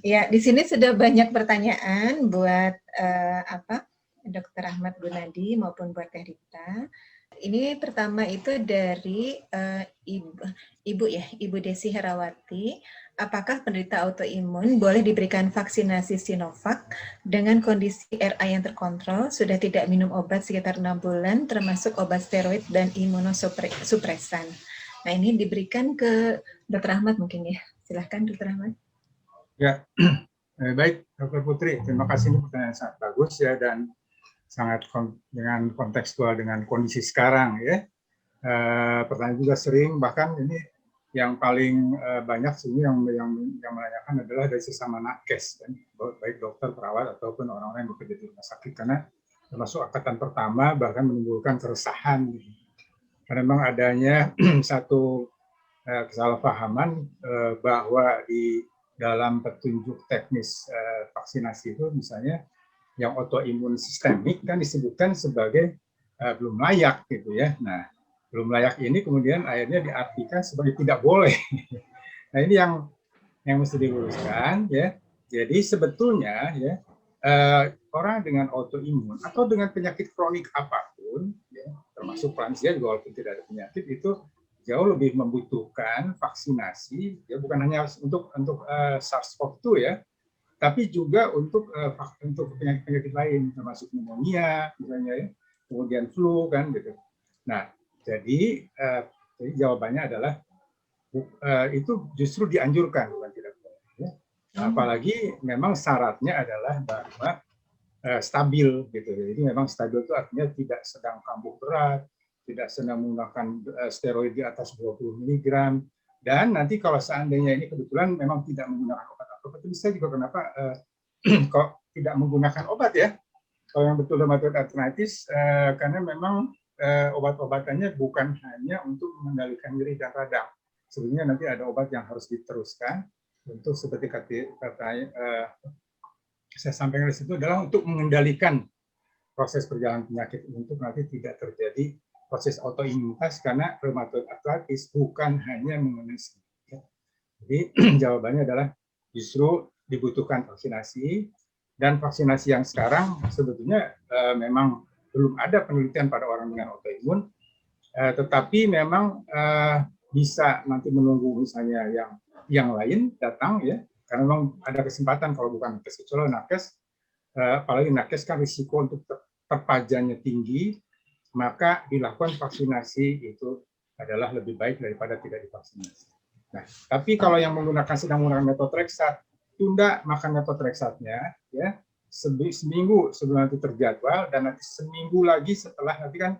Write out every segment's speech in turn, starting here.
Ya, di sini sudah banyak pertanyaan buat Dr. Ahmad Gunadi maupun buat Teh Rita. Ini pertama itu dari Ibu Desi Herawati. Apakah penderita autoimun boleh diberikan vaksinasi Sinovac dengan kondisi RA yang terkontrol, sudah tidak minum obat sekitar 6 bulan, termasuk obat steroid dan imunosupresan? Nah, ini diberikan ke Dr. Ahmad mungkin ya. Silahkan Dr. Ahmad. Ya, baik Dr. Putri, terima kasih, ini pertanyaan sangat bagus ya, dan sangat dengan kontekstual dengan kondisi sekarang ya. Pertanyaan juga sering, bahkan ini yang paling banyak sini yang menanyakan adalah dari sesama nakes, kan? Baik dokter, perawat ataupun orang-orang yang bekerja di rumah sakit, karena termasuk angkatan pertama bahkan menimbulkan keresahan. Karena memang adanya satu kesalahpahaman bahwa di dalam petunjuk teknis vaksinasi itu misalnya yang autoimun sistemik kan disebutkan sebagai belum layak gitu ya. Nah, belum layak ini kemudian akhirnya diartikan sebagai tidak boleh. Nah, ini yang mesti diluruskan ya. Jadi sebetulnya ya orang dengan autoimun atau dengan penyakit kronik apapun ya, termasuk lansia juga walaupun tidak ada penyakit itu jauh lebih membutuhkan vaksinasi ya, bukan hanya untuk SARS-CoV-2 ya, tapi juga untuk penyakit lain termasuk pneumonia misalnya ya, kemudian flu kan gitu. Nah, jadi jawabannya adalah itu justru dianjurkan, bukan tidak boleh. Ya. Apalagi memang syaratnya adalah bahwa stabil gitu. Jadi memang stabil itu artinya tidak sedang kambuh berat, tidak sedang menggunakan steroid di atas 20 mg, dan nanti kalau seandainya ini kebetulan memang tidak menggunakan obat itu bisa juga kenapa kok tidak menggunakan obat ya? Kalau yang betul rheumatoid arthritis karena memang obat-obatannya bukan hanya untuk mengendalikan nyeri dan radang. Sebenarnya nanti ada obat yang harus diteruskan untuk seperti kata saya sampaikan di situ adalah untuk mengendalikan proses perjalanan penyakit untuk nanti tidak terjadi proses autoimunitas karena rheumatoid arthritis bukan hanya mengenai ya. Jadi jawabannya adalah justru dibutuhkan vaksinasi, dan vaksinasi yang sekarang sebetulnya memang belum ada penelitian pada orang dengan autoimun, tetapi memang bisa nanti menunggu misalnya yang lain datang ya, karena memang ada kesempatan kalau bukan nakes, kecuali nakes, apalagi nakes kan risiko untuk terpajannya tinggi, maka dilakukan vaksinasi itu adalah lebih baik daripada tidak divaksinasi. Nah, tapi kalau yang sedang menggunakan methotrexate, tunda makan methotrexate-nya ya seminggu sebelum nanti terjadwal, dan nanti seminggu lagi setelah nanti kan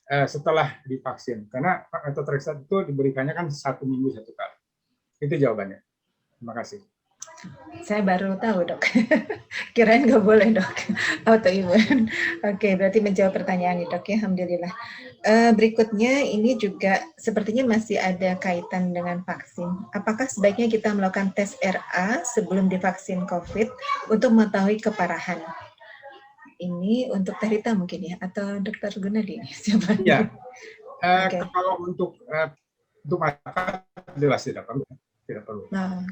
setelah divaksin, karena methotrexate itu diberikannya kan 1 minggu 1 kali. Itu jawabannya. Terima kasih. Saya baru tahu dok, kirain nggak boleh dok, autoimun. Oke, berarti menjawab pertanyaan nih dok ya, alhamdulillah. Berikutnya ini juga sepertinya masih ada kaitan dengan vaksin. Apakah sebaiknya kita melakukan tes RA sebelum divaksin COVID untuk mengetahui keparahan? Ini untuk Teh Rita mungkin ya, atau Dokter Gunadi? Siapa? Ya, okay. Kalau untuk masyarakat jelas tidak perlu. Nah.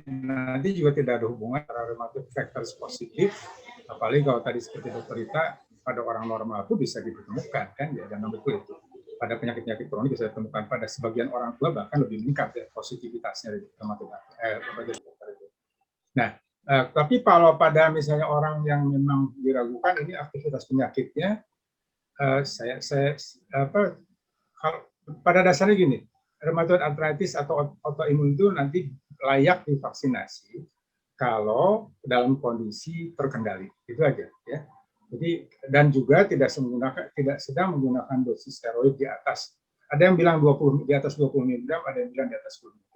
Nanti juga tidak ada hubungan antara rheumatoid factors positif, apalagi kalau tadi seperti Dokter Rita, pada orang normal itu bisa ditemukan kan ya, dan betul itu. Pada penyakit-penyakit kronik bisa ditemukan, pada sebagian orang tua bahkan lebih meningkat ya positivitasnya dari rheumatoid itu. Nah, tapi kalau pada misalnya orang yang memang diragukan ini aktivitas penyakitnya, kalau pada dasarnya gini, rheumatoid arthritis atau autoimun itu nanti layak divaksinasi kalau dalam kondisi terkendali, itu aja ya. Jadi dan juga tidak sedang menggunakan dosis steroid di atas. Ada yang bilang di atas 20 mg, ada yang bilang di atas 10 mg.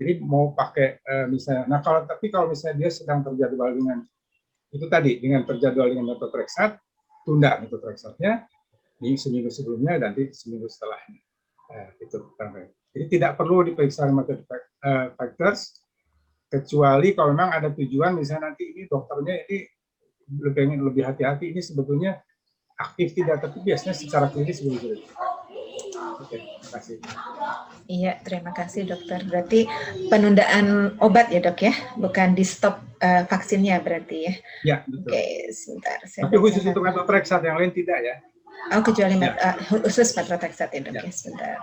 Jadi mau pakai misalnya, nah kalau misalnya dia sedang terjadwal dengan itu tadi, dengan terjadwal dengan methotrexate, tunda methotrexate-nya seminggu sebelumnya, nanti seminggu setelahnya. Itu. Jadi tidak perlu diperiksa rheumatoid factors, kecuali kalau memang ada tujuan, misalnya nanti ini dokternya ini lebih hati-hati, ini sebetulnya aktif tidak, tapi biasanya secara klinis begitu. Oke, terima kasih. Iya, terima kasih dokter. Berarti penundaan obat ya dok ya, bukan di stop vaksinnya berarti ya. Ya, betul. Oke, sebentar. Tapi khusus untuk methotrexate, yang lain tidak ya? Oh, kecuali Ya. khusus methotrexate ya dok Ya. ya, sebentar.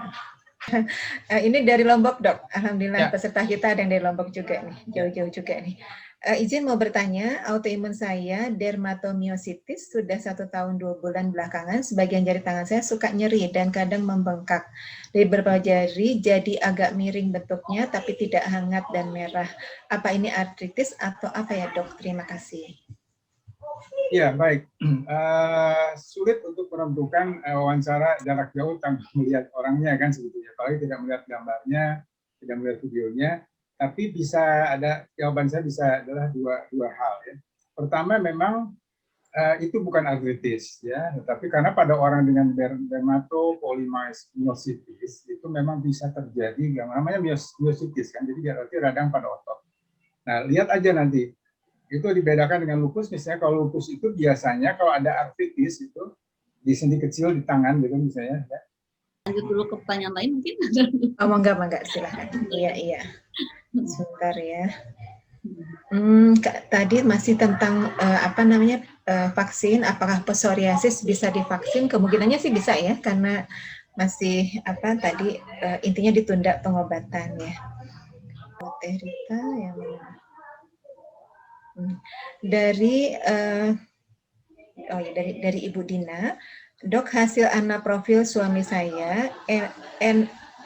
Ini dari Lombok dok, alhamdulillah Ya. peserta kita ada yang dari Lombok juga nih, jauh-jauh juga nih. Izin mau bertanya, autoimun saya dermatomyositis sudah 1 tahun 2 bulan belakangan, sebagian jari tangan saya suka nyeri dan kadang membengkak. Di beberapa jari jadi agak miring bentuknya tapi tidak hangat dan merah. Apa ini artritis atau apa ya dok? Terima kasih. Ya, baik. Sulit untuk menentukan wawancara jarak jauh tanpa melihat orangnya kan sebetulnya. Kalau tidak melihat gambarnya, tidak melihat videonya, tapi bisa ada, jawaban saya bisa adalah dua hal ya. Pertama memang itu bukan artritis ya, tetapi karena pada orang dengan dermatopolymyositis itu memang bisa terjadi yang namanya myositis kan, jadi berarti radang pada otot. Nah, lihat aja nanti. Itu dibedakan dengan lupus, misalnya kalau lupus itu biasanya kalau ada artritis itu di sendi kecil di tangan gitu misalnya. Ya. Lanjut dulu ke pertanyaan lain mungkin. Oh, enggak, silahkan. Iya. Sebentar ya. Tadi masih tentang vaksin, apakah psoriasis bisa divaksin? Kemungkinannya sih bisa ya, karena masih intinya ditunda pengobatan ya. Teh Rita yang mana? Dari Ibu Dina, dok, hasil anaprofil suami saya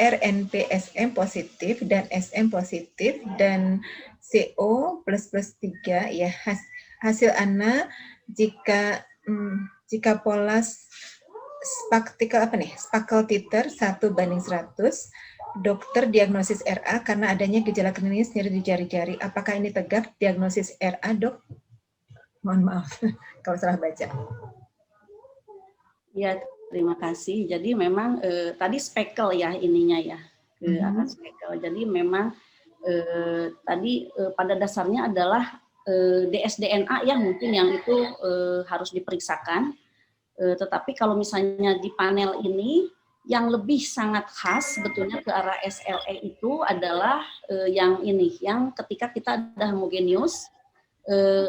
RNPSM positif dan SM positif dan CO ++3 ya. Hasil ana jika pola spakel titer 1/100, dokter diagnosis RA karena adanya gejala klinis nyeri di jari-jari. Apakah ini tegak diagnosis RA, dok? Mohon maaf kalau salah baca. Ya, terima kasih. Jadi memang tadi spekel ya ininya ya, akan spekel. Jadi memang tadi pada dasarnya adalah dsDNA ya mungkin yang itu harus diperiksakan. Tetapi kalau misalnya di panel ini yang lebih sangat khas sebetulnya ke arah SLE itu adalah yang ini, yang ketika kita ada homogenius,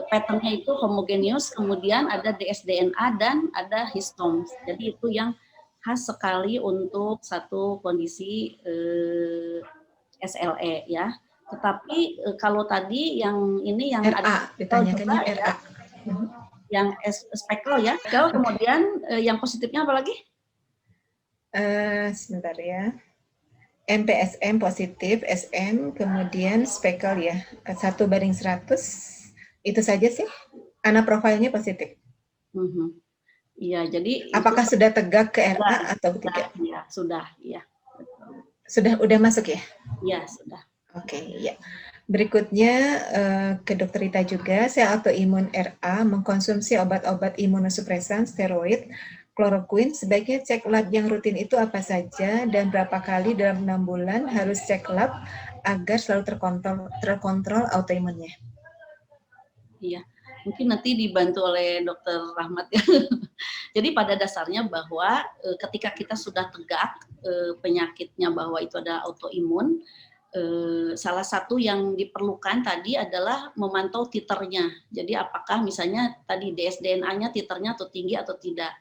patternnya itu homogenius, kemudian ada dsDNA dan ada histone. Jadi itu yang khas sekali untuk satu kondisi SLE ya. Tetapi kalau tadi yang ini yang RA, ada ditanyakannya RA. Ya, yang speckle ya. Kemudian yang positifnya apa lagi? Sebentar ya. MPSM positif, SM, kemudian speckle ya. 1/100. Itu saja sih. Ana profilnya positif. Iya, jadi apakah sudah tegak ke RA atau tidak? Ya, sudah, ya. Udah masuk ya? Iya, sudah. Oke, ya. Berikutnya ke Dr. Rita juga, saya autoimun RA mengkonsumsi obat-obat imunosupresan, steroid, kloroquine, sebaiknya cek lab yang rutin itu apa saja dan berapa kali dalam 6 bulan harus cek lab agar selalu terkontrol autoimunnya. Iya, mungkin nanti dibantu oleh Dr. Rahmat ya. Jadi pada dasarnya bahwa ketika kita sudah tegak penyakitnya bahwa itu ada autoimun, salah satu yang diperlukan tadi adalah memantau titernya. Jadi apakah misalnya tadi dsDNA-nya titernya atau tinggi atau tidak.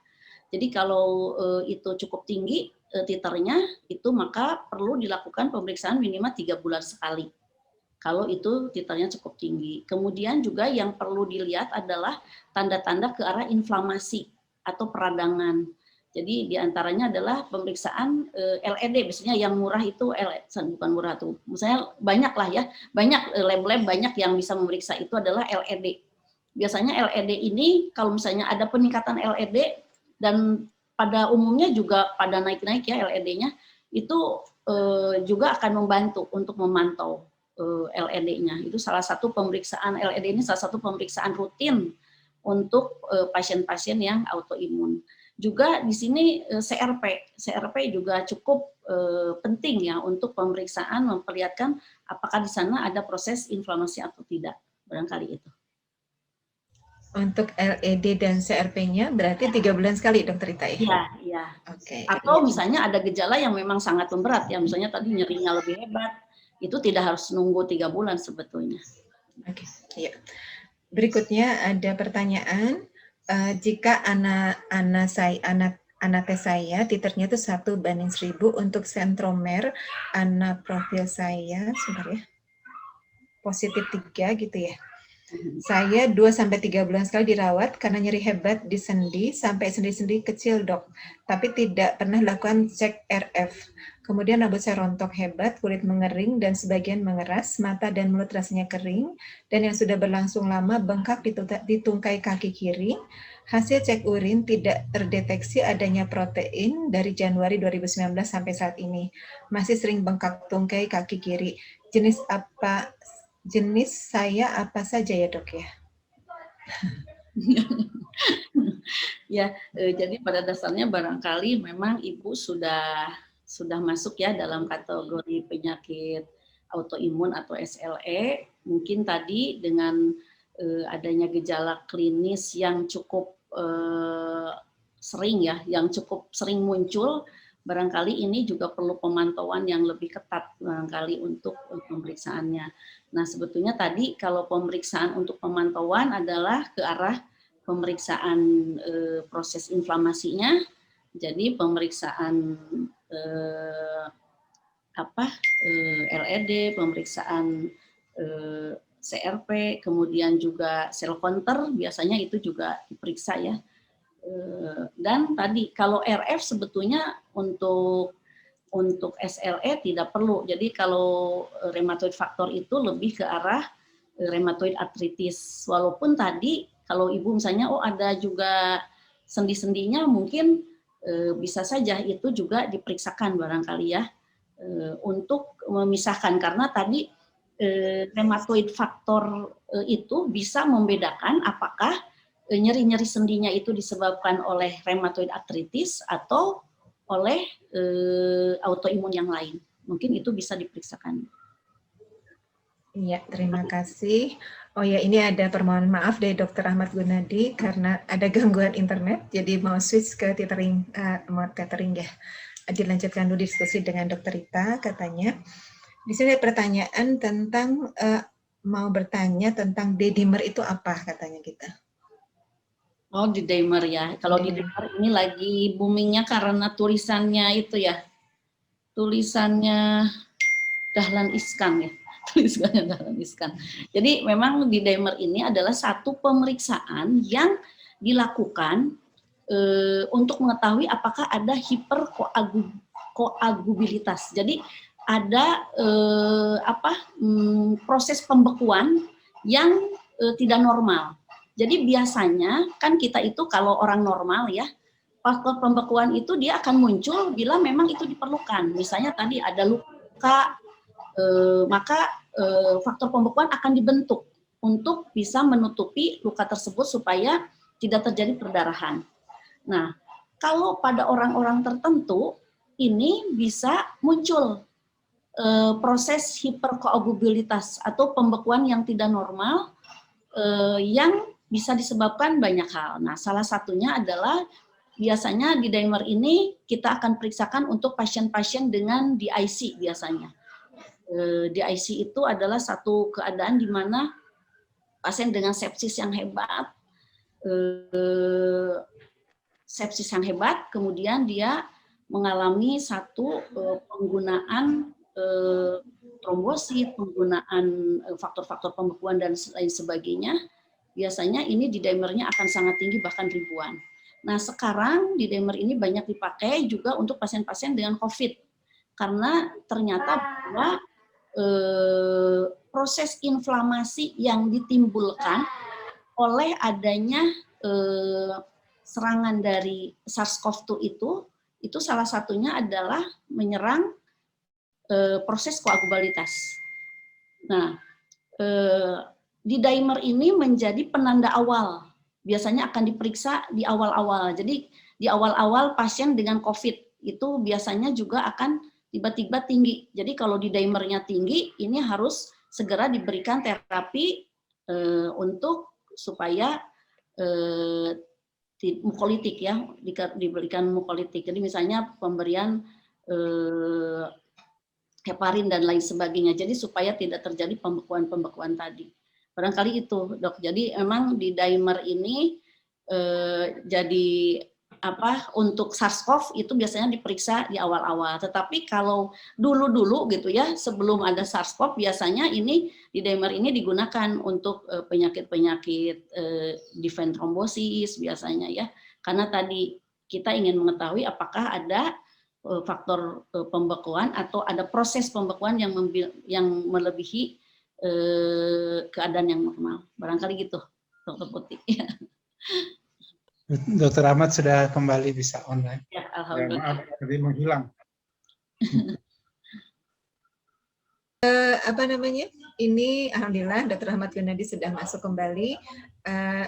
Jadi kalau itu cukup tinggi titernya, itu maka perlu dilakukan pemeriksaan minimal 3 bulan sekali. Kalau itu titernya cukup tinggi. Kemudian juga yang perlu dilihat adalah tanda-tanda ke arah inflamasi atau peradangan. Jadi diantaranya adalah pemeriksaan LED, biasanya yang murah itu bukan murah tuh, misalnya banyak lah ya, banyak lab-lab banyak yang bisa memeriksa itu adalah LED. Biasanya LED ini kalau misalnya ada peningkatan LED dan pada umumnya juga pada naik-naik ya LED-nya, itu juga akan membantu untuk memantau LED-nya. Itu salah satu pemeriksaan LED ini salah satu pemeriksaan rutin untuk pasien-pasien yang autoimun. Juga di sini CRP juga cukup penting ya untuk pemeriksaan memperlihatkan apakah di sana ada proses inflamasi atau tidak. Barangkali itu. Untuk LED dan CRP-nya berarti 3 bulan sekali, Dokter Ita ya? Iya, iya. Oke. Atau misalnya ada gejala yang memang sangat memberat, ya misalnya tadi nyerinya lebih hebat, itu tidak harus nunggu 3 bulan sebetulnya. Oke, iya. Berikutnya ada pertanyaan, jika anates saya titernya itu 1/1000 untuk sentromer, profil saya, sebentar ya, positif 3 gitu ya. Saya 2-3 bulan sekali dirawat karena nyeri hebat di sendi sampai sendi-sendi kecil, Dok. Tapi tidak pernah lakukan cek RF. Kemudian rambut saya rontok hebat, kulit mengering dan sebagian mengeras, mata dan mulut rasanya kering, dan yang sudah berlangsung lama bengkak di tungkai kaki kiri. Hasil cek urin tidak terdeteksi adanya protein dari Januari 2019 sampai saat ini. Masih sering bengkak tungkai kaki kiri. Jenis saya apa saja ya, Dok ya? Ya, jadi pada dasarnya barangkali memang Ibu sudah masuk ya dalam kategori penyakit autoimun atau SLE. Mungkin tadi dengan adanya gejala klinis yang cukup sering ya, yang cukup sering muncul, barangkali ini juga perlu pemantauan yang lebih ketat barangkali untuk pemeriksaannya. Nah, sebetulnya tadi kalau pemeriksaan untuk pemantauan adalah ke arah pemeriksaan proses inflamasinya, jadi pemeriksaan LED, pemeriksaan CRP, kemudian juga cell counter biasanya itu juga diperiksa ya. Dan tadi kalau RF sebetulnya untuk SLE tidak perlu. Jadi kalau rheumatoid factor itu lebih ke arah rheumatoid arthritis. Walaupun tadi kalau Ibu misalnya ada juga sendi-sendinya mungkin bisa saja itu juga diperiksakan barangkali ya untuk memisahkan, karena tadi rheumatoid factor itu bisa membedakan apakah nyeri-nyeri sendinya itu disebabkan oleh rheumatoid arthritis atau oleh autoimun yang lain. Mungkin itu bisa diperiksakan. Iya, terima kasih. Oh ya, ini ada permohonan maaf dari Dr. Ahmad Gunadi karena ada gangguan internet, jadi mau switch ke tethering ya. Dilanjutkan dulu diskusi dengan Dr. Ita, katanya. Di sini ada pertanyaan tentang, mau bertanya tentang D-dimer itu apa, katanya kita. Oh, D-dimer ya. Kalau D-dimer ini lagi boomingnya karena tulisannya itu ya. Tulisannya Dahlan Iskan ya. Tulisannya Dahlan Iskan. Jadi memang D-dimer ini adalah satu pemeriksaan yang dilakukan untuk mengetahui apakah ada hiperkoagubilitas. Jadi ada proses pembekuan yang tidak normal. Jadi biasanya kan kita itu kalau orang normal ya, faktor pembekuan itu dia akan muncul bila memang itu diperlukan. Misalnya tadi ada luka, maka faktor pembekuan akan dibentuk untuk bisa menutupi luka tersebut supaya tidak terjadi perdarahan. Nah, kalau pada orang-orang tertentu ini bisa muncul proses hiperkoagubilitas atau pembekuan yang tidak normal yang bisa disebabkan banyak hal. Nah, salah satunya adalah biasanya di D-dimer ini kita akan periksakan untuk pasien-pasien dengan DIC biasanya. DIC itu adalah satu keadaan di mana pasien dengan sepsis yang hebat, kemudian dia mengalami satu penggunaan trombosit, penggunaan faktor-faktor pembekuan dan lain sebagainya. Biasanya ini D-dimernya akan sangat tinggi, bahkan ribuan. Nah, sekarang D-dimer ini banyak dipakai juga untuk pasien-pasien dengan COVID, karena ternyata bahwa proses inflamasi yang ditimbulkan oleh adanya serangan dari SARS-CoV-2 itu salah satunya adalah menyerang proses koagubilitas. Nah, D-dimer ini menjadi penanda awal. Biasanya akan diperiksa di awal-awal. Jadi di awal-awal pasien dengan COVID itu biasanya juga akan tiba-tiba tinggi. Jadi kalau D-dimernya tinggi, ini harus segera diberikan terapi untuk supaya mukolitik ya, diberikan mukolitik. Jadi misalnya pemberian heparin dan lain sebagainya. Jadi supaya tidak terjadi pembekuan tadi. Barangkali itu, Dok. Jadi memang di dimer ini jadi untuk SARS-CoV itu biasanya diperiksa di awal-awal. Tetapi kalau dulu-dulu gitu ya, sebelum ada SARS-CoV biasanya ini di dimer ini digunakan untuk penyakit-penyakit di vein trombosis biasanya ya. Karena tadi kita ingin mengetahui apakah ada faktor pembekuan atau ada proses pembekuan yang melebihi keadaan yang normal. Barangkali gitu, Dr. Putri. Dr. Ahmad sudah kembali bisa online. Ya, alhamdulillah. Maaf, tadi menghilang. Ini alhamdulillah Dr. Ahmad Yunadi sudah masuk kembali.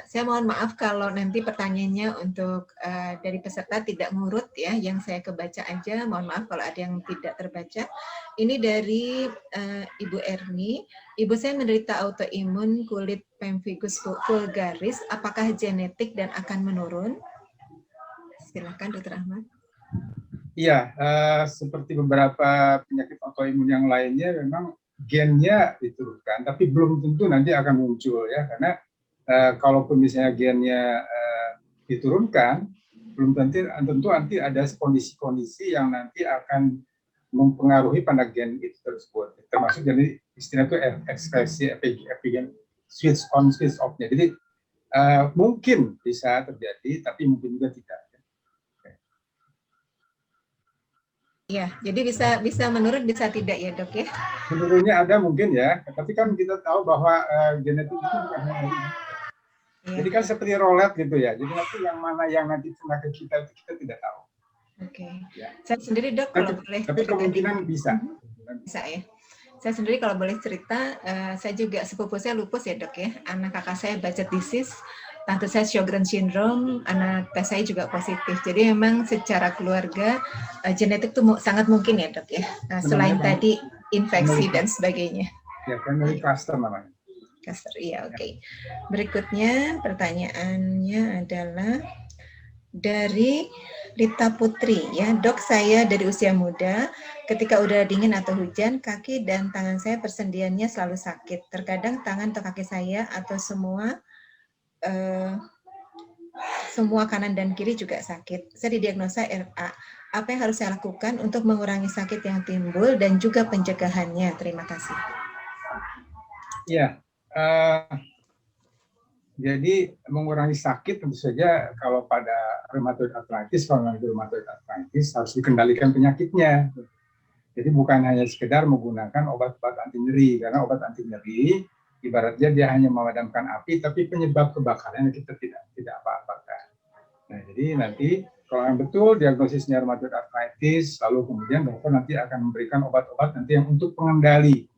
Saya mohon maaf kalau nanti pertanyaannya untuk dari peserta tidak ngurut ya, yang saya kebaca aja. Mohon maaf kalau ada yang tidak terbaca. Ini dari Ibu Erni. Ibu saya menderita autoimun kulit pemphigus vulgaris. Apakah genetik dan akan menurun? Silakan Dr. Ahmad. Iya, seperti beberapa penyakit autoimun yang lainnya memang gennya diturunkan, tapi belum tentu nanti akan muncul ya, karena kalaupun misalnya gennya diturunkan, belum tentu nanti ada kondisi-kondisi yang nanti akan mempengaruhi pada gen itu tersebut, termasuk jadi istilah itu ekspresi epigen switch on switch off-nya. Jadi mungkin bisa terjadi, tapi mungkin juga tidak. Ya, jadi bisa menurun, bisa tidak ya dok ya? Menurunnya ada mungkin ya, tapi kan kita tahu bahwa genetik itu bukan hanya ini. Jadi kan seperti roulette gitu ya. Jadi nanti yang mana yang nanti kena ke kita itu kita tidak tahu. Oke. Ya. Saya sendiri dok kalau boleh. Tapi kemungkinan bisa. Bisa ya. Saya sendiri kalau boleh cerita, saya juga sepupu saya lupus ya dok ya. Anak kakak saya Behcet disease. Tante saya Sjogren syndrome, anak teh saya juga positif. Jadi memang secara keluarga genetik itu sangat mungkin ya dok ya. Selain tadi infeksi dan sebagainya. Ya, family cluster namanya. Cluster, iya oke. Berikutnya pertanyaannya adalah dari Rita Putri ya, dok saya dari usia muda, ketika udara dingin atau hujan, kaki dan tangan saya persendiannya selalu sakit. Terkadang tangan atau kaki saya atau semua kanan dan kiri juga sakit. Saya didiagnosa RA. Apa yang harus saya lakukan untuk mengurangi sakit yang timbul dan juga pencegahannya? Terima kasih. Iya, jadi mengurangi sakit tentu saja kalau pada rheumatoid arthritis, harus dikendalikan penyakitnya. Jadi bukan hanya sekedar menggunakan obat-obat anti nyeri, karena obat anti nyeri ibaratnya dia hanya memadamkan api, tapi penyebab kebakarannya kita tidak apa-apakan. Nah, jadi nanti kalau yang betul diagnosisnya rheumatoid arthritis, lalu kemudian dokter nanti akan memberikan obat-obat nanti yang untuk pengendali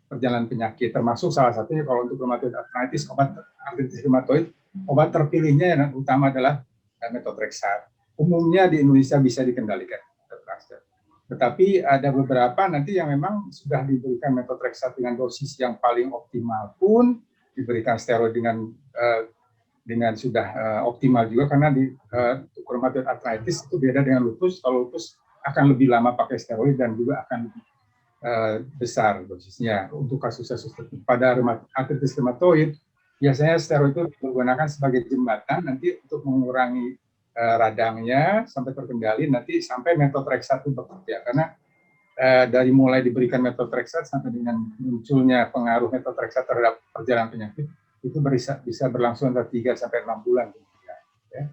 perjalanan penyakit, termasuk salah satunya kalau untuk rheumatoid arthritis, obat artritis rheumatoid, obat terpilihnya yang utama adalah methotrexate. Umumnya di Indonesia bisa dikendalikan. Tetapi ada beberapa nanti yang memang sudah diberikan methotrexate dengan dosis yang paling optimal pun diberikan steroid dengan sudah optimal juga, karena di rheumatoid arthritis itu beda dengan lupus. Kalau lupus akan lebih lama pakai steroid dan juga akan lebih besar dosisnya. Untuk kasus-kasus pada artritis rheumatoid biasanya steroid itu digunakan sebagai jembatan nanti untuk mengurangi radangnya sampai terkendali, nanti sampai methotrexate itu bekerja, karena dari mulai diberikan methotrexate sampai dengan munculnya pengaruh methotrexate terhadap perjalanan penyakit itu bisa berlangsung antara 3 sampai 6 bulan kemudian, ya.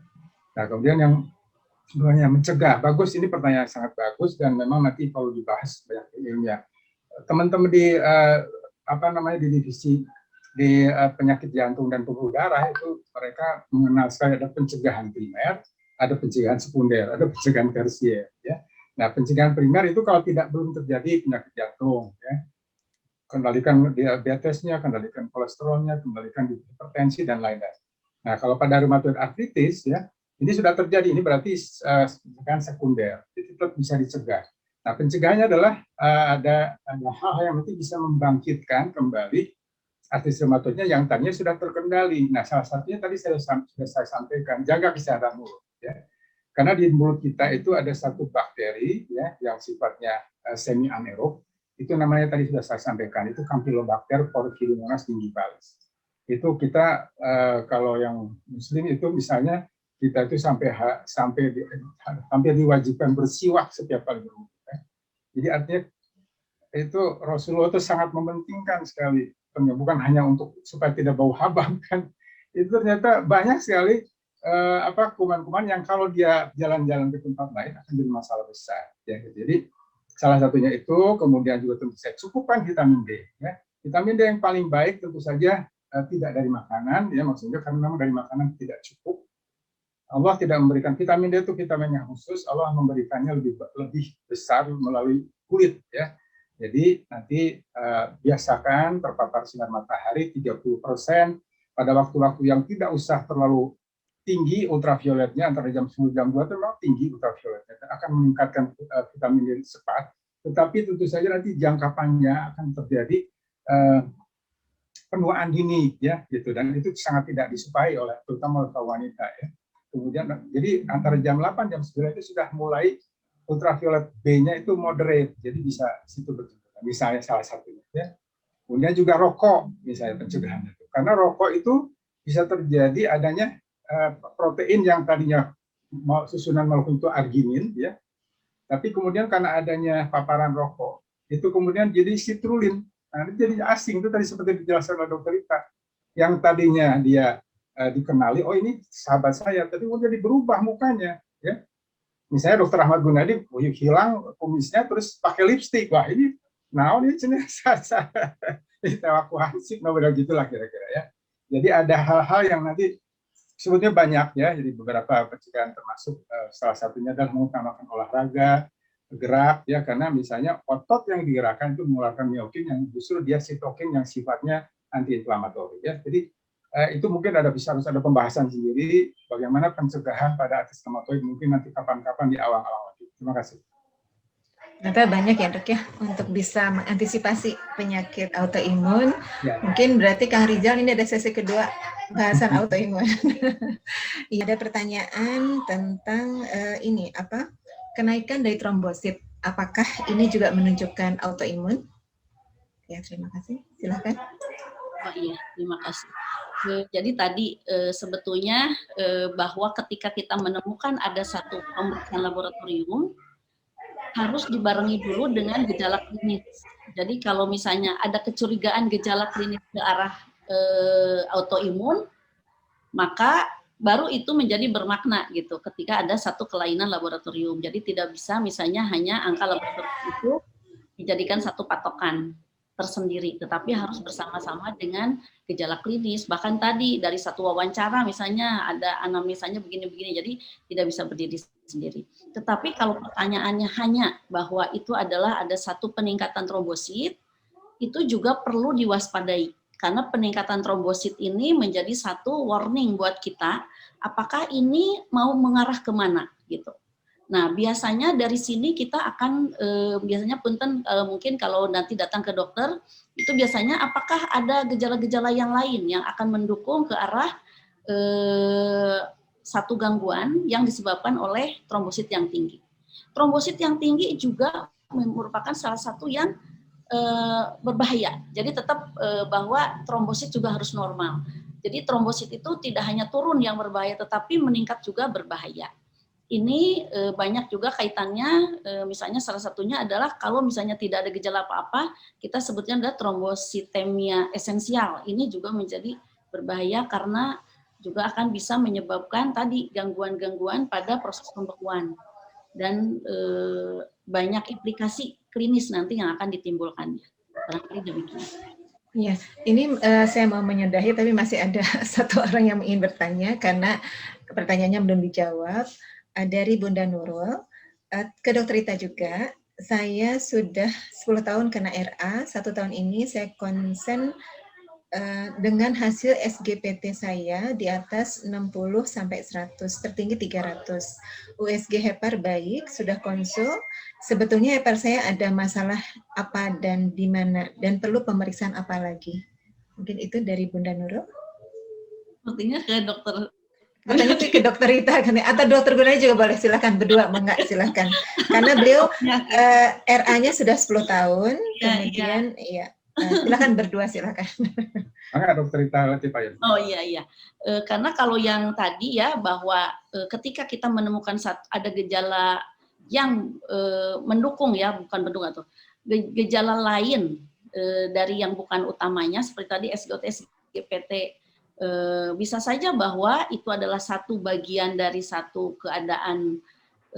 Nah, kemudian yang sebenarnya mencegah, bagus, ini pertanyaan sangat bagus dan memang nanti kalau dibahas banyak ilmiah. Teman-teman di di divisi di penyakit jantung dan pembuluh darah itu mereka mengenal sekali ada pencegahan primer, ada pencegahan sekunder, ada pencegahan tersier. Ya. Nah, pencegahan primer itu kalau belum terjadi penyakit jantung, ya, kendalikan diabetesnya, kendalikan kolesterolnya, kendalikan hipertensi dan lain-lain. Nah, kalau pada rheumatoid arthritis, ya, ini sudah terjadi, ini berarti pencegahan sekunder, jadi tetap bisa dicegah. Nah, pencegahannya adalah ada hal yang nanti bisa membangkitkan kembali artritis reumatoidnya yang tadinya sudah terkendali. Nah, salah satunya tadi sudah saya sampaikan, jaga kesehatan mulut. Ya. Karena di mulut kita itu ada satu bakteri ya, yang sifatnya semi anaerob. Itu namanya tadi sudah saya sampaikan, itu Campylobacter porphyromonas gingivalis. Itu kita kalau yang muslim itu misalnya kita itu hampir diwajibkan bersiwak setiap kali berwudu. Ya. Jadi artinya itu Rasulullah itu sangat mementingkan sekali, bukan hanya untuk supaya tidak bau habang kan. Itu ternyata banyak sekali kuman-kuman yang kalau dia jalan-jalan ke tempat lain akan jadi masalah besar. Ya. Jadi salah satunya itu, kemudian juga tentu saja cukupkan vitamin D. Ya. Vitamin D yang paling baik tentu saja tidak dari makanan, ya maksudnya karena memang dari makanan tidak cukup. Allah tidak memberikan vitamin D itu vitamin yang khusus, Allah memberikannya lebih besar melalui kulit. Ya. Jadi nanti biasakan terpapar sinar matahari 30% pada waktu-waktu yang tidak usah terlalu tinggi ultravioletnya, antara jam 10 jam 2 itu memang tinggi ultravioletnya, akan meningkatkan vitamin D cepat, tetapi tentu saja nanti jangka panjang akan terjadi penuaan dini ya gitu, dan itu sangat tidak disukai oleh terutama oleh kaum wanita ya. Kemudian jadi antara jam 8 jam 9 itu sudah mulai ultraviolet B-nya itu moderate, jadi bisa situ betul. Misalnya salah satunya ya. Kemudian juga rokok misalnya pencegahannya itu. Karena rokok itu bisa terjadi adanya protein yang tadinya susunan molekul itu arginin ya. Tapi kemudian karena adanya paparan rokok, itu kemudian jadi citrulline. Nah, ini jadi asing, itu tadi seperti dijelaskan oleh Dr. Rita. Yang tadinya dia dikenali, oh ini sahabat saya, tapi kemudian jadi berubah mukanya ya. Misalnya Dr. Ahmad Gunadi hilang kumisnya terus pakai lipstik. Wah, ini ini jenis evakuasi, nah begitulah kira-kira ya. Jadi ada hal-hal yang nanti sebetulnya banyak ya, jadi beberapa pencegahan termasuk salah satunya adalah mengutamakan olahraga, gerak ya, karena misalnya otot yang digerakkan itu mengeluarkan myokin yang justru dia sitokin yang sifatnya anti-inflamatori ya. Jadi itu mungkin harus ada pembahasan sendiri bagaimana pencegahan pada artritis reumatoid, mungkin nanti kapan-kapan di awal-awal. Terima kasih. Ternyata banyak ya dok ya untuk bisa mengantisipasi penyakit autoimun. Ya. Mungkin berarti Kang Rizal ini ada sesi kedua bahasan autoimun. Iya, ada pertanyaan tentang ini apa kenaikan dari trombosit. Apakah ini juga menunjukkan autoimun? Ya, terima kasih. Silakan. Oh iya, terima kasih. Jadi tadi sebetulnya bahwa ketika kita menemukan ada satu pemeriksaan laboratorium harus dibarengi dulu dengan gejala klinis. Jadi kalau misalnya ada kecurigaan gejala klinis ke arah autoimun, maka baru itu menjadi bermakna gitu ketika ada satu kelainan laboratorium. Jadi tidak bisa misalnya hanya angka laboratorium itu dijadikan satu patokan tersendiri, tetapi harus bersama-sama dengan gejala klinis. Bahkan tadi dari satu wawancara misalnya ada anamnesanya begini-begini, jadi tidak bisa berdiri sendiri. Tetapi kalau pertanyaannya hanya bahwa itu adalah ada satu peningkatan trombosit, itu juga perlu diwaspadai. Karena peningkatan trombosit ini menjadi satu warning buat kita, apakah ini mau mengarah kemana gitu. Nah, biasanya dari sini kita akan, biasanya punten mungkin kalau nanti datang ke dokter, itu biasanya apakah ada gejala-gejala yang lain yang akan mendukung ke arah satu gangguan yang disebabkan oleh trombosit yang tinggi. Trombosit yang tinggi juga merupakan salah satu yang berbahaya. Jadi tetap bahwa trombosit juga harus normal. Jadi trombosit itu tidak hanya turun yang berbahaya, tetapi meningkat juga berbahaya. Ini banyak juga kaitannya, misalnya salah satunya adalah kalau misalnya tidak ada gejala apa-apa, kita sebutnya adalah trombositemia esensial. Ini juga menjadi berbahaya karena juga akan bisa menyebabkan tadi gangguan-gangguan pada proses pembekuan. Dan banyak implikasi klinis nanti yang akan ditimbulkannya. Barangkali demikian. Ya, ini saya mau menyudahi, tapi masih ada satu orang yang ingin bertanya karena pertanyaannya belum dijawab. Dari Bunda Nurul, ke Dr. Rita juga, saya sudah 10 tahun kena RA, 1 tahun ini saya konsen dengan hasil SGPT saya di atas 60 sampai 100, tertinggi 300. USG hepar baik, sudah konsul. Sebetulnya hepar saya ada masalah apa dan di mana dan perlu pemeriksaan apa lagi? Mungkin itu dari Bunda Nurul. Sepertinya ke dokter. Katanya ke dokter Rita kan, atau dokter Gunanya juga boleh, silakan berdua, enggak silakan. Karena beliau RA-nya sudah 10 tahun, kemudian iya. Silakan berdua, silakan. Maka dokter Rita Latifah. Oh iya. Karena kalau yang tadi ya bahwa ketika kita menemukan ada gejala yang mendukung ya, bukan mendukung atau gejala lain dari yang bukan utamanya seperti tadi SGOT, SGPT, bisa saja bahwa itu adalah satu bagian dari satu keadaan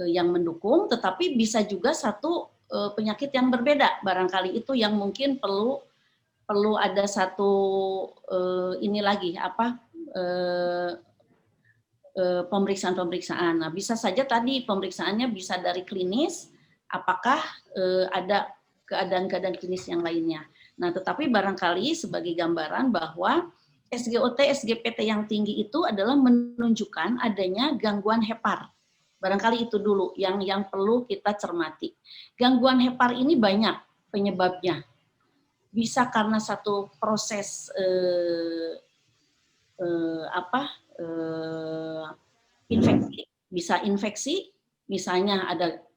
yang mendukung, tetapi bisa juga satu penyakit yang berbeda. Barangkali itu yang mungkin perlu ada satu ini lagi pemeriksaan. Nah, bisa saja tadi pemeriksaannya bisa dari klinis, apakah ada keadaan-keadaan klinis yang lainnya. Nah, tetapi barangkali sebagai gambaran bahwa SGOT, SGPT yang tinggi itu adalah menunjukkan adanya gangguan hepar. Barangkali itu dulu yang perlu kita cermati. Gangguan hepar ini banyak penyebabnya. Bisa karena satu proses infeksi, bisa infeksi, misalnya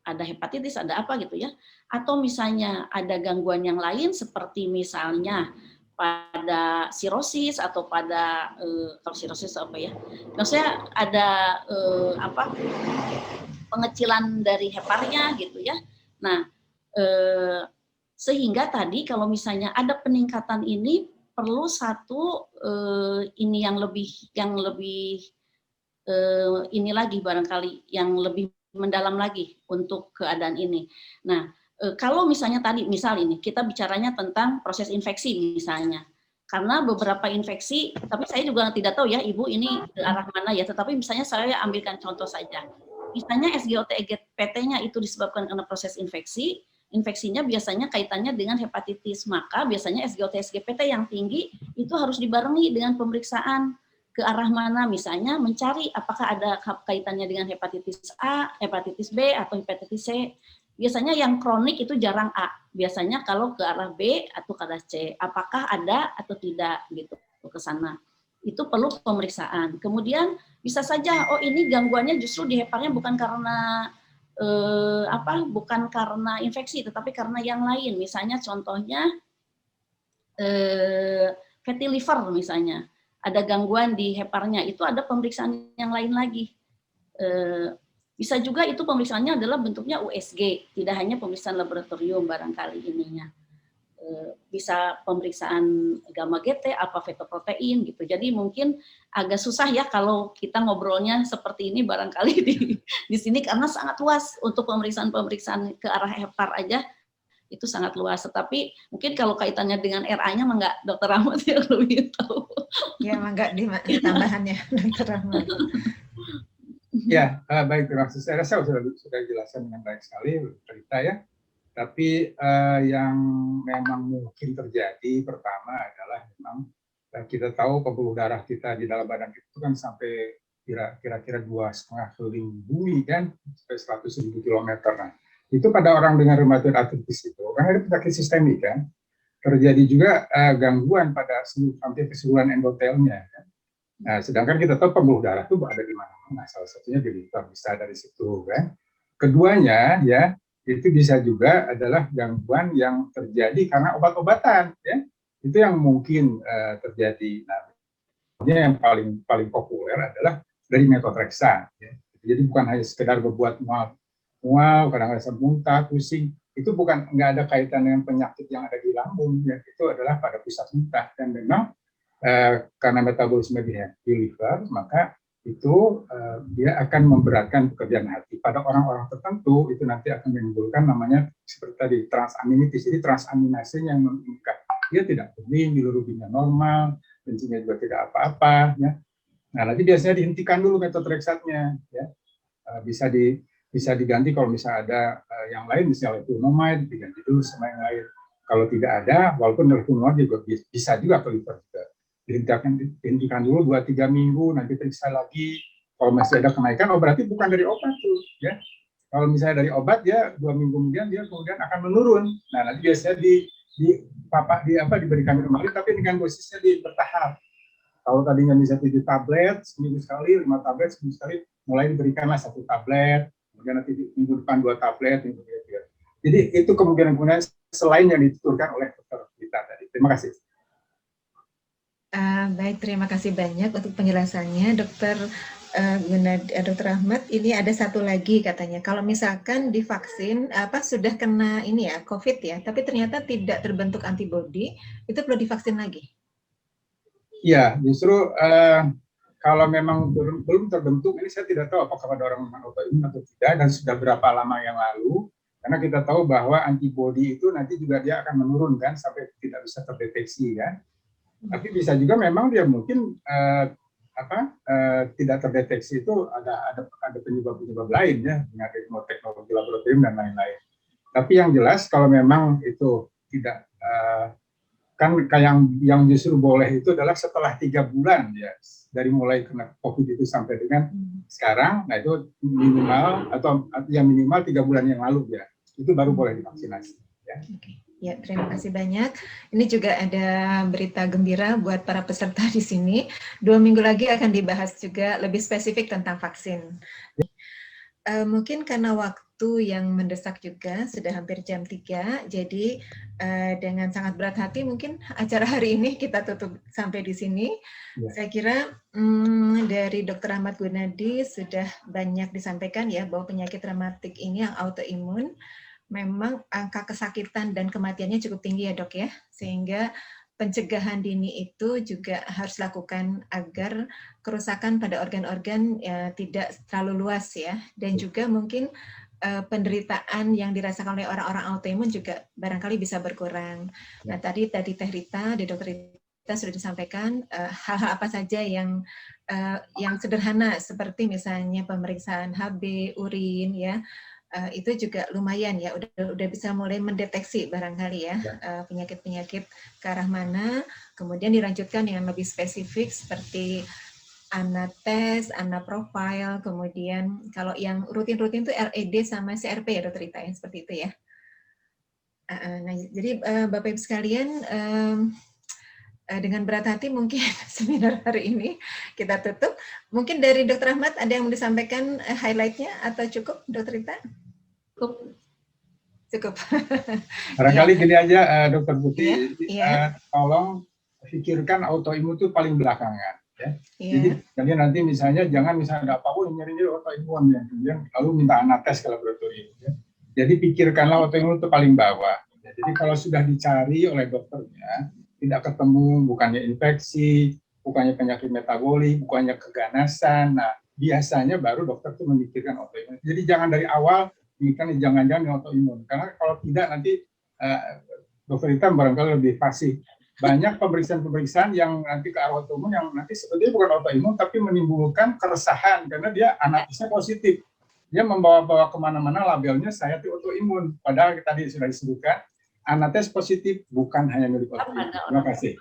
ada hepatitis, ada apa gitu ya, atau misalnya ada gangguan yang lain seperti misalnya pada sirosis atau pada kalau sirosis apa ya, maksudnya ada pengecilan dari heparnya gitu ya. Nah, sehingga tadi kalau misalnya ada peningkatan ini perlu satu ini yang lebih ini lagi barangkali yang lebih mendalam lagi untuk keadaan ini. Nah, kalau misalnya tadi misal ini kita bicaranya tentang proses infeksi misalnya, karena beberapa infeksi, tapi saya juga tidak tahu ya Ibu ini ke arah mana ya, tetapi misalnya saya ambilkan contoh saja. Misalnya SGOT PT-nya itu disebabkan karena proses infeksi, infeksinya biasanya kaitannya dengan hepatitis, maka biasanya SGOT SGPT yang tinggi itu harus dibarengi dengan pemeriksaan ke arah mana, misalnya mencari apakah ada kaitannya dengan hepatitis A, hepatitis B, atau hepatitis C. Biasanya yang kronik itu jarang A, biasanya kalau ke arah B atau ke arah C, apakah ada atau tidak gitu ke sana. Itu perlu pemeriksaan. Kemudian bisa saja, oh ini gangguannya justru di heparnya bukan karena bukan karena infeksi, tetapi karena yang lain. Misalnya contohnya fatty liver misalnya, ada gangguan di heparnya, itu ada pemeriksaan yang lain lagi. Bisa juga itu pemeriksaannya adalah bentuknya USG, tidak hanya pemeriksaan laboratorium barangkali ininya. Bisa pemeriksaan gamma GT, alpha fetoprotein gitu. Jadi mungkin agak susah ya kalau kita ngobrolnya seperti ini barangkali di sini karena sangat luas untuk pemeriksaan ke arah hepar aja itu sangat luas. Tetapi mungkin kalau kaitannya dengan RA-nya mah enggak Dokter Rahmat yang lebih tahu. Ya, enggak di tambahannya Dokter Rahmat. Ya, baik, terima kasih. Saya rasa sudah dijelaskan dengan baik sekali cerita ya. Tapi yang memang mungkin terjadi pertama adalah memang kita tahu pembuluh darah kita di dalam badan kita itu kan sampai kira-kira 2,5 keliling bumi kan, sampai 100.000 kilometer. Nah, itu pada orang dengan rheumatoid arthritis itu, kan ada penyakit sistemik kan, terjadi juga gangguan pada hampir keseluruhan endotelnya. Kan? Nah, sedangkan kita tahu pembuluh darah itu ada di mana-mana, salah satunya di liver, bisa dari situ kan. Keduanya ya, itu bisa juga adalah gangguan yang terjadi karena obat-obatan ya. Itu yang mungkin terjadi. Nah, yang paling populer adalah dari methotrexate ya. Jadi bukan hanya sekedar berbuat mual, kadang-kadang muntah, pusing, itu nggak ada kaitan dengan penyakit yang ada di lambung ya. Itu adalah pada pusat muntah, dan memang karena metabolisme di liver, maka itu dia akan memberatkan pekerjaan hati. Pada orang-orang tertentu itu nanti akan menimbulkan namanya seperti tadi transaminitis. Jadi transaminase yang meningkat. Dia tidak bening, bilirubinnya normal, kencingnya juga tidak apa-apa. Ya. Nah, nanti biasanya dihentikan dulu methotrexate-nya. Ya. Bisa diganti kalau misalnya ada yang lain, misalnya leflunomide, diganti dulu sama yang lain. Kalau tidak ada, walaupun leflunomide juga bisa juga ke liver juga. Dihentikan dulu 2-3 minggu, nanti periksa lagi. Kalau masih ada kenaikan, berarti bukan dari obat tuh, ya. Kalau misalnya dari obat, ya 2 minggu kemudian dia akan menurun. Nah, nanti biasanya diberikan kembali, tapi dengan dosisnya bertahap. Kalau tadinya bisa 7 tablet seminggu sekali, 5 tablet seminggu sekali, mulai diberikanlah 1 tablet, kemudian nanti minggu depan 2 tablet, minggu ketiga. Jadi itu kemungkinan selain yang dituturkan oleh dokter kita tadi. Terima kasih. Baik, terima kasih banyak untuk penjelasannya, Dokter Dr. Ahmad. Ini ada satu lagi katanya, kalau misalkan divaksin sudah kena ini ya COVID ya, tapi ternyata tidak terbentuk antibodi, itu perlu divaksin lagi? Iya, justru kalau memang belum terbentuk, ini saya tidak tahu apakah ada orang memang autoimun atau tidak dan sudah berapa lama yang lalu. Karena kita tahu bahwa antibodi itu nanti juga dia akan menurun kan sampai tidak bisa terdeteksi kan. Tapi bisa juga memang dia mungkin tidak terdeteksi, itu ada penyebab-penyebab lain ya, dengan teknologi laboratorium dan lain-lain. Tapi yang jelas kalau memang itu tidak kan yang justru boleh itu adalah setelah 3 bulan ya, dari mulai kena COVID itu sampai dengan sekarang, nah itu minimal atau yang minimal 3 bulan yang lalu ya, itu baru boleh divaksinasi. Ya. Ya, terima kasih banyak. Ini juga ada berita gembira buat para peserta di sini. 2 minggu lagi akan dibahas juga lebih spesifik tentang vaksin. Mungkin karena waktu yang mendesak juga, sudah hampir jam 3, jadi dengan sangat berat hati mungkin acara hari ini kita tutup sampai di sini. Ya. Saya kira dari Dr. Ahmad Gunadi sudah banyak disampaikan ya, bahwa penyakit rematik ini yang autoimun, memang angka kesakitan dan kematiannya cukup tinggi ya dok ya, sehingga pencegahan dini itu juga harus dilakukan agar kerusakan pada organ-organ tidak terlalu luas ya, dan juga mungkin penderitaan yang dirasakan oleh orang-orang autoimun juga barangkali bisa berkurang. Nah tadi Teh Rita, di Dokter Rita sudah disampaikan hal-hal apa saja yang sederhana seperti misalnya pemeriksaan HB, urin ya. Itu juga lumayan ya, udah bisa mulai mendeteksi barangkali ya penyakit-penyakit ke arah mana, kemudian dilanjutkan yang lebih spesifik seperti anates, anaprofile, kemudian kalau yang rutin-rutin itu LED sama CRP ya Dokter Rita ya, seperti itu ya. Nah, jadi Bapak Ibu sekalian, dengan berat hati mungkin seminar hari ini kita tutup. Mungkin dari Dr. Ahmad ada yang mau disampaikan highlight-nya atau cukup, Dr. Rita? Cukup. Barangkali gini aja, Dr. Putri, tolong pikirkan autoimun itu paling belakangan. Ya. Jadi nanti misalnya jangan ada apa-apa nyari-nyari autoimun ya, kemudian lalu minta anates ke laboratorium. Ya. Jadi pikirkanlah autoimun itu paling bawah. Ya. Jadi kalau sudah dicari oleh dokternya, tidak ketemu, bukannya infeksi, bukannya penyakit metabolik, bukannya keganasan, nah biasanya baru dokter tuh memikirkan autoimun. Jadi jangan dari awal memikirkan jangan-jangan autoimun, karena kalau tidak nanti dokter Rita barangkali lebih fasih. Banyak pemeriksaan-pemeriksaan yang nanti ke arah autoimun yang nanti sebetulnya bukan autoimun tapi menimbulkan keresahan karena dia anamnesisnya positif. Dia membawa-bawa kemana-mana labelnya saya itu autoimun. Padahal tadi sudah disebutkan anamnesis positif bukan hanya milik autoimun. Terima kasih.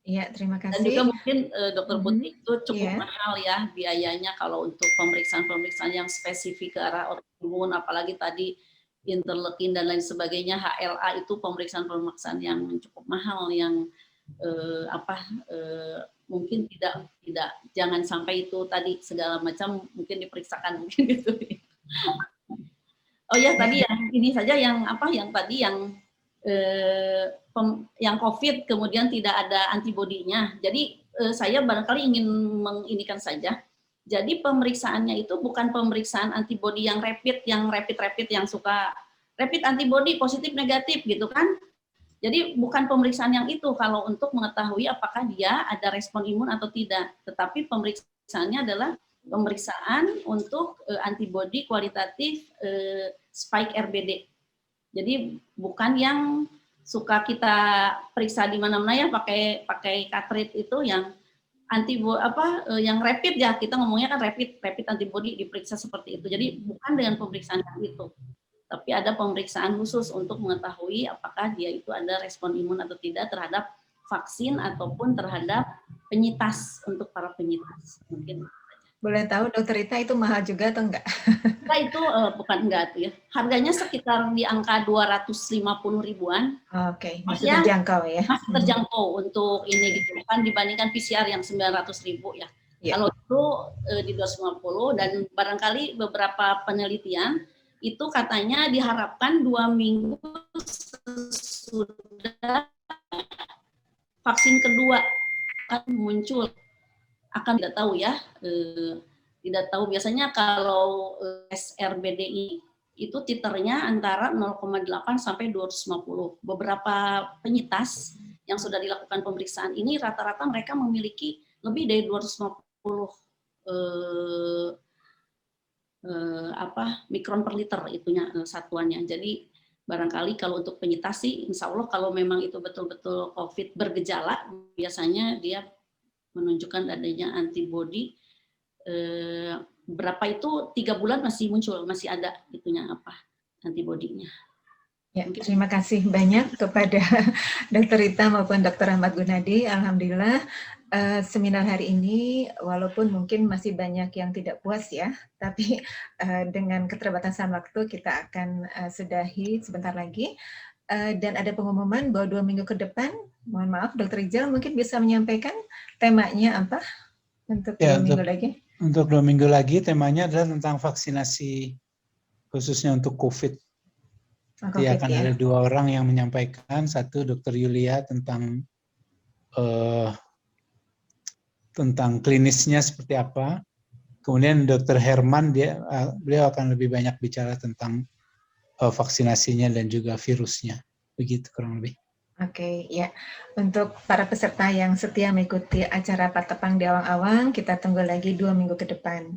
Iya, terima kasih. Dan juga mungkin Dokter Putri itu cukup mahal ya biayanya kalau untuk pemeriksaan-pemeriksaan yang spesifik ke arah autoimun, apalagi tadi interleukin dan lain sebagainya, HLA itu pemeriksaan-pemeriksaan yang cukup mahal yang mungkin tidak jangan sampai itu tadi segala macam mungkin diperiksakan mungkin gitu. Oh ya tadi yang ini saja yang tadi yang COVID kemudian tidak ada antibodinya. Jadi saya barangkali ingin menginikan saja. Jadi pemeriksaannya itu bukan pemeriksaan antibodi yang rapid yang suka rapid antibodi positif negatif gitu kan. Jadi bukan pemeriksaan yang itu kalau untuk mengetahui apakah dia ada respon imun atau tidak. Tetapi pemeriksaannya adalah pemeriksaan untuk antibodi kualitatif spike RBD. Jadi bukan yang suka kita periksa di mana-mana ya pakai cartridge itu yang yang rapid ya, kita ngomongnya kan rapid antibody diperiksa seperti itu. Jadi bukan dengan pemeriksaan yang itu, tapi ada pemeriksaan khusus untuk mengetahui apakah dia itu ada respon imun atau tidak terhadap vaksin ataupun terhadap penyintas untuk para penyintas. Mungkin Boleh tahu Dokter Rita itu mahal juga atau enggak? Nah, itu bukan enggak tuh ya. Harganya sekitar di angka 250 ribuan. Oke, masih Maksudnya terjangkau ya. masih terjangkau untuk ini gitu kan dibandingkan PCR yang 900 ribu ya. Ya. Kalau itu di 250 dan barangkali beberapa penelitian itu katanya diharapkan 2 minggu sesudah vaksin kedua akan muncul, akan tidak tahu ya, tidak tahu biasanya kalau SRBDI itu titernya antara 0,8 sampai 250. Beberapa penyintas yang sudah dilakukan pemeriksaan ini rata-rata mereka memiliki lebih dari 250 mikron per liter itunya satuannya. Jadi barangkali kalau untuk penyintas sih insya Allah kalau memang itu betul-betul COVID bergejala, biasanya dia menunjukkan adanya antibodi, berapa itu 3 bulan masih muncul, masih ada itunya antibodinya. Ya, terima kasih banyak kepada Dr. Rita maupun Dr. Ahmad Gunadi. Alhamdulillah seminar hari ini walaupun mungkin masih banyak yang tidak puas ya, tapi dengan keterbatasan waktu kita akan sudahi sebentar lagi. Dan ada pengumuman bahwa 2 minggu ke depan, mohon maaf Dr. Rijal mungkin bisa menyampaikan temanya apa untuk 2 minggu lagi? Untuk 2 minggu lagi temanya adalah tentang vaksinasi khususnya untuk COVID. Jadi akan ada 2 orang yang menyampaikan, satu Dr. Yulia tentang klinisnya seperti apa, kemudian Dr. Herman beliau akan lebih banyak bicara tentang vaksinasinya dan juga virusnya, begitu kurang lebih. Oke, ya. Untuk para peserta yang setia mengikuti acara Pak Tepang di Awang-Awang, kita tunggu lagi 2 minggu ke depan.